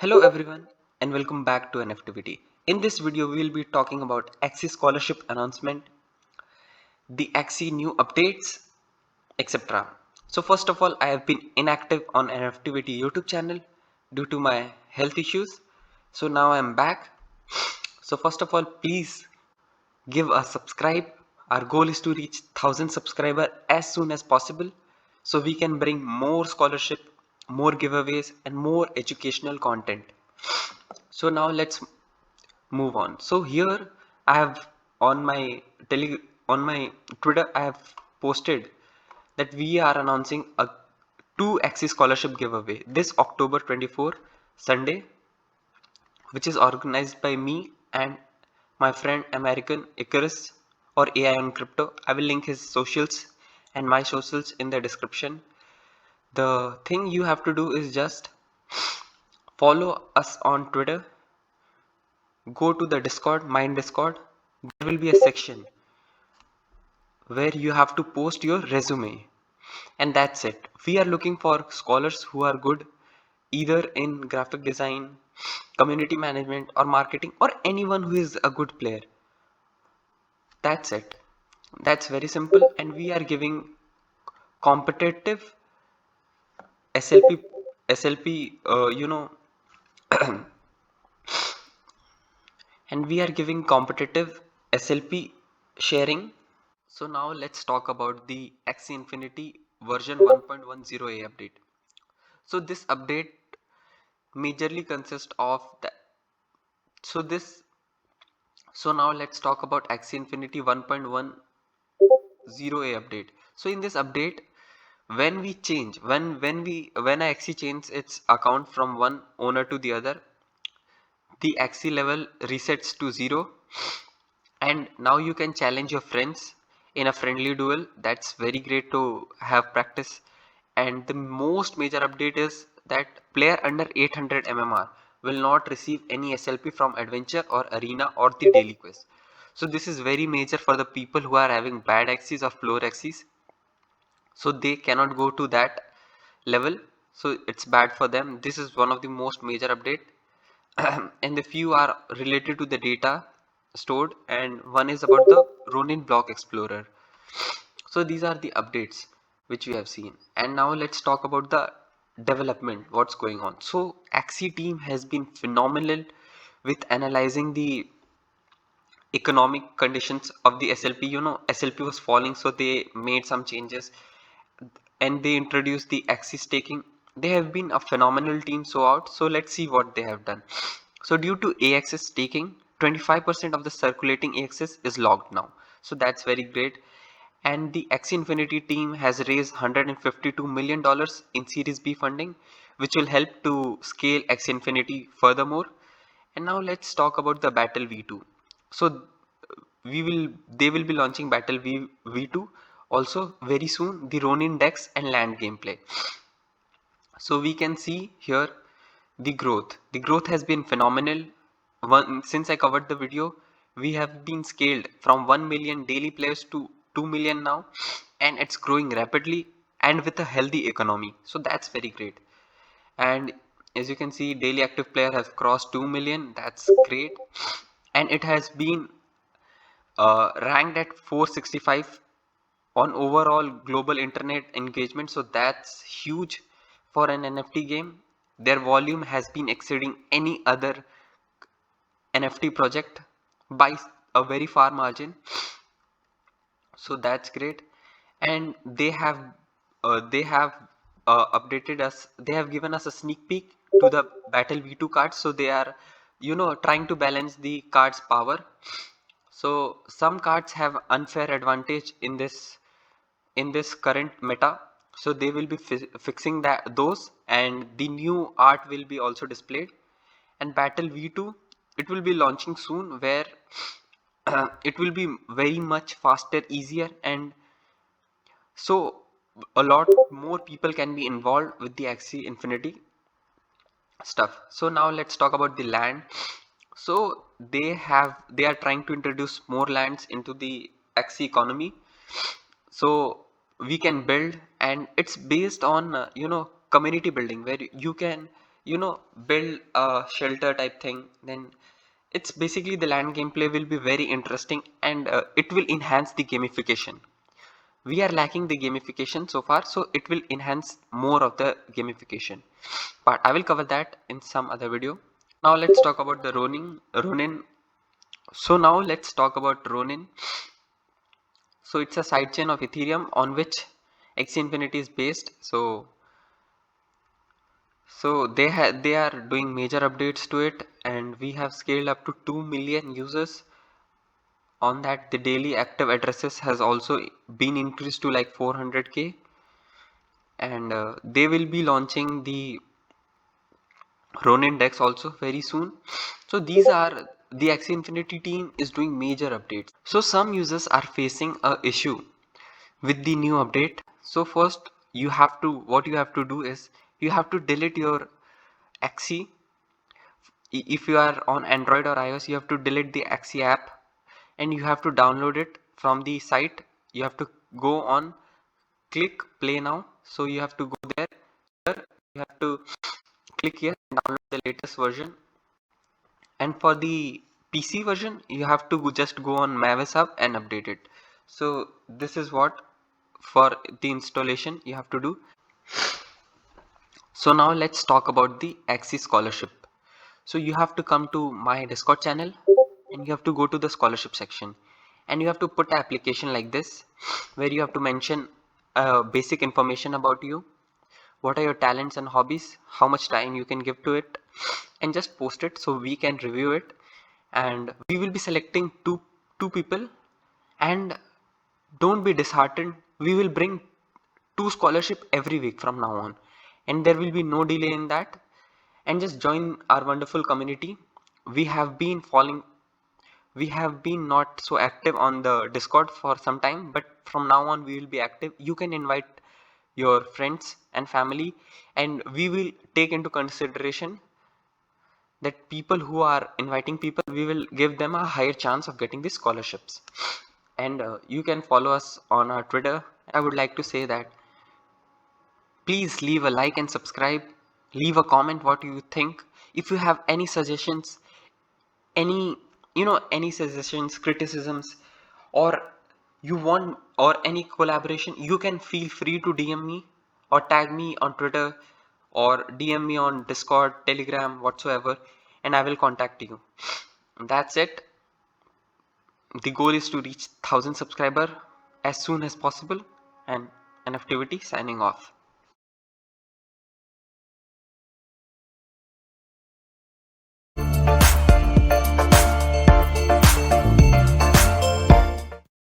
Hello everyone and welcome back to NFTVT. In this video we will be talking about Axie scholarship announcement, the Axie new updates, etc. So first of all, I have been inactive on NFTVT YouTube channel due to my health issues. So now I am back. So first of all, please give a subscribe. Our goal is to reach 1000 subscriber as soon as possible so we can bring more scholarship, more giveaways and more educational content. So now let's move on. So here I have on my tele on my Twitter I have posted that we are announcing a 2 Axis scholarship giveaway this October 24 Sunday, which is organized by me and my friend American Icarus or AI on Crypto. I will link his socials and my socials in the description. The thing you have to do is just follow us on Twitter, go to the Discord, Mind Discord. There will be a section where you have to post your resume, and that's it. We are looking for scholars who are good either in graphic design, community management or marketing, or anyone who is a good player. That's it. That's very simple, and we are giving competitive SLP SLP and we are giving competitive SLP sharing. So now let's talk about the Axie Infinity version 1.10a update. So this update majorly consists of the so this so now let's talk about Axie Infinity 1.10a update. So in this update, when we change when Axie changes its account from one owner to the other, the Axie level resets to 0, and now you can challenge your friends in a friendly duel. That's very great to have practice. And the most major update is that player under 800 mmr will not receive any SLP from adventure or arena or the daily quest. So this is very major for the people who are having bad axes or floor axes, so they cannot go to that level, so it's bad for them. This is one of the most major update. And the few are related to the data stored, and one is about the Ronin block explorer. So these are the updates which we have seen, and now let's talk about the development, what's going on. So Axie team has been phenomenal with analyzing the economic conditions of the SLP. SLP was falling, so they made some changes and they introduced the Axie staking. They have been a phenomenal team so out. So let's see what they have done. So due to AXS staking, 25% of the circulating AXS is logged now. So that's very great. And the Axie Infinity team has raised $152 million in Series B funding, which will help to scale Axie Infinity furthermore. And now let's talk about the Battle V2. So they will be launching Battle V2 also very soon, the Ronin decks and land gameplay. So we can see here the growth. The growth has been phenomenal. Since I covered the video, we have been scaled from 1 million daily players to 2 million now, and it's growing rapidly and with a healthy economy. So that's very great. And as you can see, daily active player has crossed 2 million. That's great. And it has been ranked at 465 on overall global internet engagement. So that's huge for an NFT game. Their volume has been exceeding any other NFT project by a very far margin. So that's great. And they have updated us. They have given us a sneak peek to the Battle V2 cards. So they are trying to balance the cards power. So some cards have unfair advantage in this current meta, so they will be fixing those, and the new art will be also displayed. And Battle V2, it will be launching soon, where it will be very much faster, easier, and so a lot more people can be involved with the Axie Infinity stuff. So now let's talk about the land. So they are trying to introduce more lands into the Axie economy, so we can build, and it's based on community building, where you can build a shelter type thing, then it's basically the land gameplay will be very interesting, and it will enhance the gamification. We are lacking the gamification so far, so it will enhance more of the gamification, but I will cover that in some other video. Now let's talk about the Ronin. So now let's talk about Ronin. So it's a sidechain of Ethereum on which Axie Infinity is based. So they are doing major updates to it, and we have scaled up to 2 million users on that. The daily active addresses has also been increased to like 400k, and they will be launching the Ronin decks also very soon. So these are the Axie Infinity team is doing major updates. So some users are facing a issue with the new update. So first what you have to do is you have to delete your Axie. If you are on Android or iOS, you have to delete the Axie app and you have to download it from the site. You have to go on, click play now. So you have to go there, you have to click here and download the latest version. And for the PC version, you have to just go on Mavis Hub and update it. So this is what for the installation you have to do. So now let's talk about the Axie scholarship. So you have to come to my Discord channel and you have to go to the scholarship section, and you have to put an application like this where you have to mention basic information about you, what are your talents and hobbies, how much time you can give to it, and just post it so we can review it. And we will be selecting two people, and don't be disheartened, we will bring 2 scholarship every week from now on, and there will be no delay in that. And just join our wonderful community. We have been falling we have been not so active on the Discord for some time, but from now on we will be active. You can invite your friends and family, and we will take into consideration that people who are inviting people, we will give them a higher chance of getting these scholarships. And you can follow us on our Twitter. I would like to say that please leave a like and subscribe, leave a comment what you think. If you have any suggestions, any any suggestions, criticisms, or you want, or any collaboration, you can feel free to DM me or tag me on Twitter or DM me on Discord, Telegram, whatsoever, and I will contact you. That's it. The goal is to reach 1,000 subscriber as soon as possible. And NFTivity signing off.